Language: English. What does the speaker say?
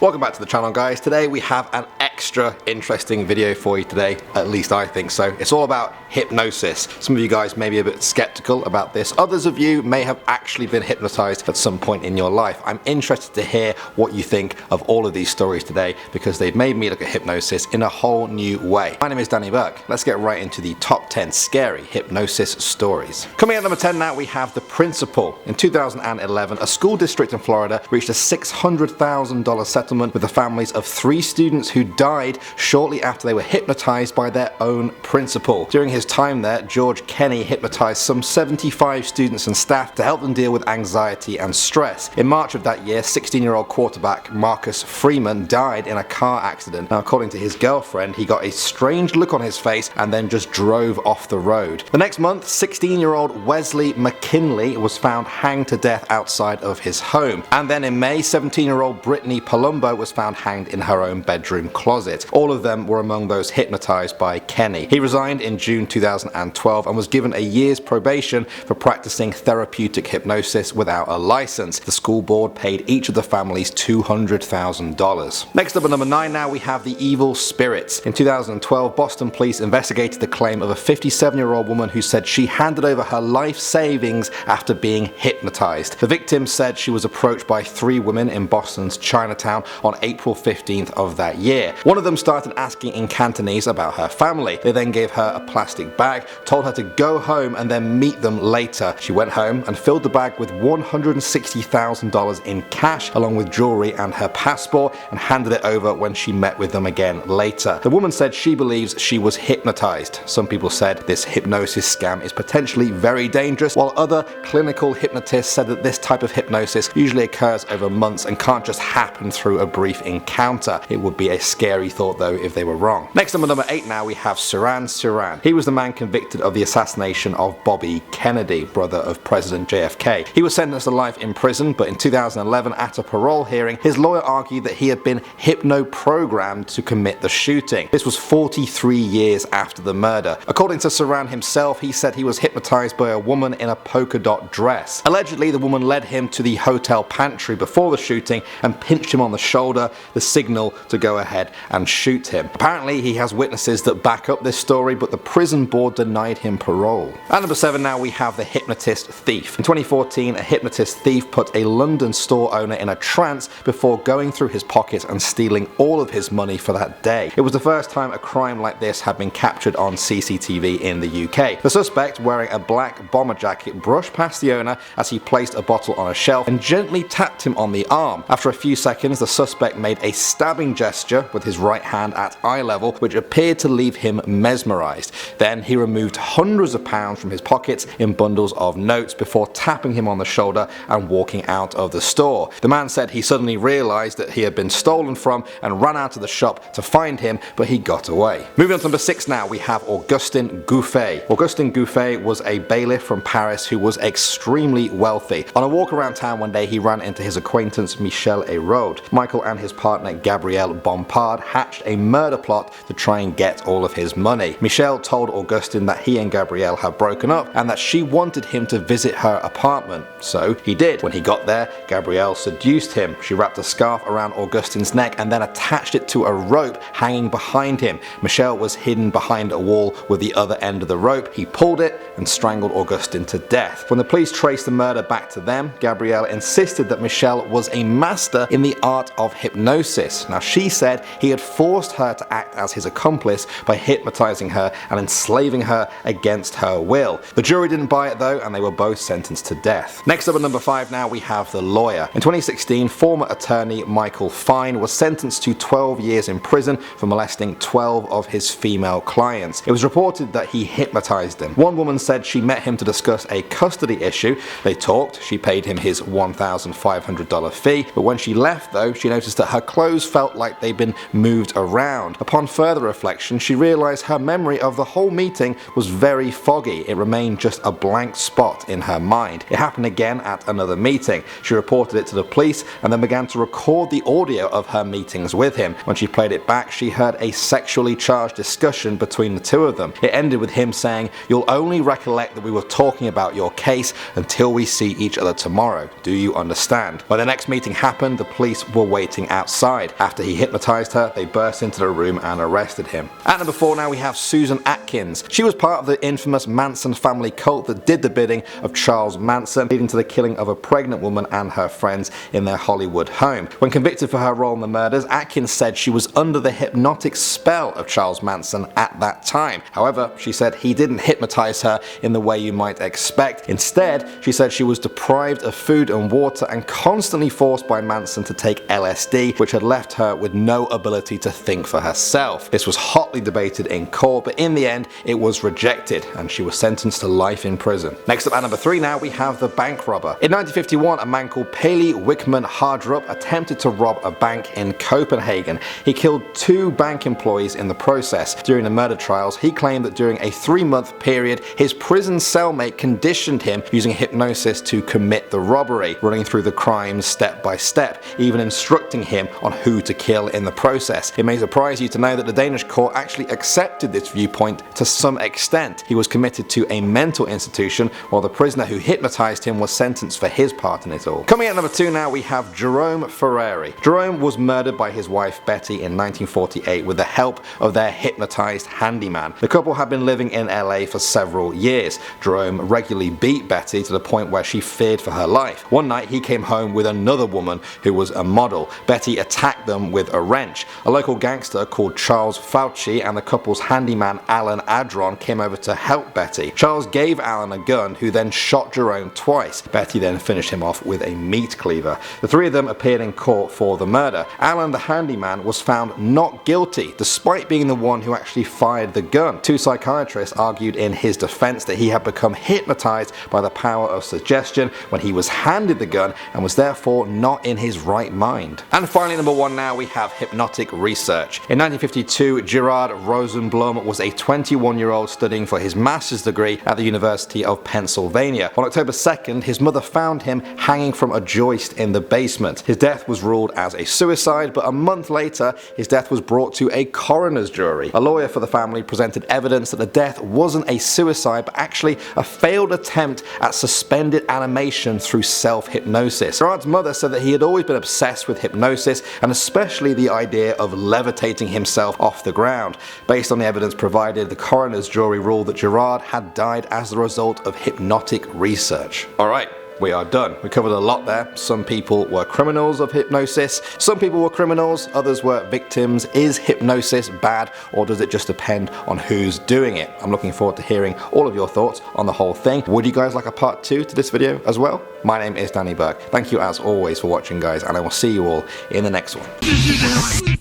Welcome back to the channel, guys. Today we have an extra interesting video for you today, at least I think so. It's all about hypnosis. Some of you guys may be a bit skeptical about this. Others of you may have actually been hypnotized at some point in your life. I'm interested to hear what you think of all of these stories today because they've made me look at hypnosis in a whole new way. My name is Danny Burke. Let's get right into the top 10 scary hypnosis stories. Coming at number 10 now, we have The Principal. In 2011, a school district in Florida reached a $600,000 settlement with the families of 3 students who died shortly after they were hypnotized by their own principal. During his time there, George Kenney hypnotized some 75 students and staff to help them deal with anxiety and stress. In March of that year, 16-year-old quarterback Marcus Freeman died in a car accident. Now, according to his girlfriend, he got a strange look on his face and then just drove off the road. The next month, 16-year-old Wesley McKinley was found hanged to death outside of his home. And then in May, 17-year-old Brittany Palumbo was found hanged in her own bedroom closet. All of them were among those hypnotized by Kenney. He resigned in June 2012 and was given a year's probation for practicing therapeutic hypnosis without a license. The school board paid each of the families $200,000. Next up at number 9 now, we have the evil spirits. In 2012, Boston police investigated the claim of a 57-year-old woman who said she handed over her life savings after being hypnotized. The victim said she was approached by 3 women in Boston's Chinatown on April 15th of that year. One of them started asking in Cantonese about her family. They then gave her a plastic bag, told her to go home and then meet them later. She went home and filled the bag with $160,000 in cash along with jewelry and her passport and handed it over when she met with them again later. The woman said she believes she was hypnotized. Some people said this hypnosis scam is potentially very dangerous, while other clinical hypnotists said that this type of hypnosis usually occurs over months and can't just happen through a brief encounter. It would be a scary thought though if they were wrong. Next up at number 8 now, we have Sirhan Sirhan. He was the man convicted of the assassination of Bobby Kennedy, brother of President JFK. He was sentenced to life in prison, but in 2011 at a parole hearing, his lawyer argued that he had been hypno-programmed to commit the shooting. This was 43 years after the murder. According to Sirhan himself, he said he was hypnotized by a woman in a polka dot dress. Allegedly, the woman led him to the hotel pantry before the shooting and pinched him on the shoulder, the signal to go ahead and shoot him. Apparently he has witnesses that back up this story, but the prison board denied him parole. At number 7 now, we have the Hypnotist Thief. In 2014, a hypnotist thief put a London store owner in a trance before going through his pockets and stealing all of his money for that day. It was the first time a crime like this had been captured on CCTV in the UK. The suspect, wearing a black bomber jacket, brushed past the owner as he placed a bottle on a shelf and gently tapped him on the arm. After a few seconds, the suspect made a stabbing gesture with his right hand at eye level, which appeared to leave him mesmerized. Then he removed hundreds of pounds from his pockets in bundles of notes before tapping him on the shoulder and walking out of the store. The man said he suddenly realized that he had been stolen from and ran out of the shop to find him, but he got away. Moving on to number 6 now, we have Augustin Gouffe. Augustin Gouffe was a bailiff from Paris who was extremely wealthy. On a walk around town one day, he ran into his acquaintance Michel Hérode. Michael and his partner Gabrielle Bompard hatched a murder plot to try and get all of his money. Michel told Augustin that he and Gabrielle had broken up and that she wanted him to visit her apartment. So he did. When he got there, Gabrielle seduced him. She wrapped a scarf around Augustin's neck and then attached it to a rope hanging behind him. Michel was hidden behind a wall with the other end of the rope. He pulled it and strangled Augustin to death. When the police traced the murder back to them, Gabrielle insisted that Michel was a master in the art of hypnosis. Now, she said he had forced her to act as his accomplice by hypnotizing her and enslaving her against her will. The jury didn't buy it though, and they were both sentenced to death. Next up at number 5 now, we have the lawyer. In 2016, former attorney Michael Fine was sentenced to 12 years in prison for molesting 12 of his female clients. It was reported that he hypnotized them. One woman said she met him to discuss a custody issue. They talked, she paid him his $1,500 fee, but when she left though, she noticed that her clothes felt like they'd been moved around. Upon further reflection, she realized her memory of the whole meeting was very foggy. It remained just a blank spot in her mind. It happened again at another meeting. She reported it to the police and then began to record the audio of her meetings with him. When she played it back, she heard a sexually charged discussion between the two of them. It ended with him saying, "You'll only recollect that we were talking about your case until we see each other tomorrow. Do you understand?" When the next meeting happened, the police were waiting outside. After he hypnotized her, they burst into the room and arrested him. At number 4 now we have Susan Atkins. She was part of the infamous Manson family cult that did the bidding of Charles Manson, leading to the killing of a pregnant woman and her friends in their Hollywood home. When convicted for her role in the murders, Atkins said she was under the hypnotic spell of Charles Manson at that time. However, she said he didn't hypnotize her in the way you might expect. Instead, she said she was deprived of food and water and constantly forced by Manson to take LSD, which had left her with no ability to think for herself. This was hotly debated in court, but in the end it was rejected and she was sentenced to life in prison. Next up at number 3 now we have the bank robber. In 1951, a man called Pelle Wickman Hardrup attempted to rob a bank in Copenhagen. He killed 2 bank employees in the process. During the murder trials, he claimed that during a 3-month period his prison cellmate conditioned him using hypnosis to commit the robbery, running through the crimes step by step, even instructing him on who to kill in the process. It may surprise you to know that the Danish court actually accepted this viewpoint to some extent. He was committed to a mental institution, while the prisoner who hypnotized him was sentenced for his part in it all. Coming at number 2 now we have Jerome Ferreri. Jerome was murdered by his wife Betty in 1948 with the help of their hypnotized handyman. The couple had been living in LA for several years. Jerome regularly beat Betty to the point where she feared for her life. One night he came home with another woman who was a model. Betty attacked them with a wrench. A local gangster called Charles Fauci and the couple's handyman Alan Adron came over to help Betty. Charles gave Alan a gun, who then shot Jerome twice. Betty then finished him off with a meat cleaver. The 3 of them appeared in court for the murder. Alan, the handyman, was found not guilty despite being the one who actually fired the gun. 2 psychiatrists argued in his defense that he had become hypnotized by the power of suggestion when he was handed the gun and was therefore not in his right mind. And finally, number 1 now we have Hypnotic Research. In 1952, Gerard Rosenblum was a 21-year-old studying for his master's degree at the University of Pennsylvania. On October 2nd, his mother found him hanging from a joist in the basement. His death was ruled as a suicide, but a month later, his death was brought to a coroner's jury. A lawyer for the family presented evidence that the death wasn't a suicide, but actually a failed attempt at suspended animation through self-hypnosis. Gerard's mother said that he had always been obsessed with hypnosis, and especially the idea of levitating himself off the ground. Based on the evidence provided, the coroner's jury ruled that Gerard had died as the result of hypnotic research. Alright, we are done. We covered a lot there. Some people were criminals of hypnosis, some people were criminals, others were victims. Is hypnosis bad, or does it just depend on who's doing it? I'm looking forward to hearing all of your thoughts on the whole thing. Would you guys like a part 2 to this video as well? My name is Danny Burke. Thank you as always for watching, guys, and I will see you all in the next one.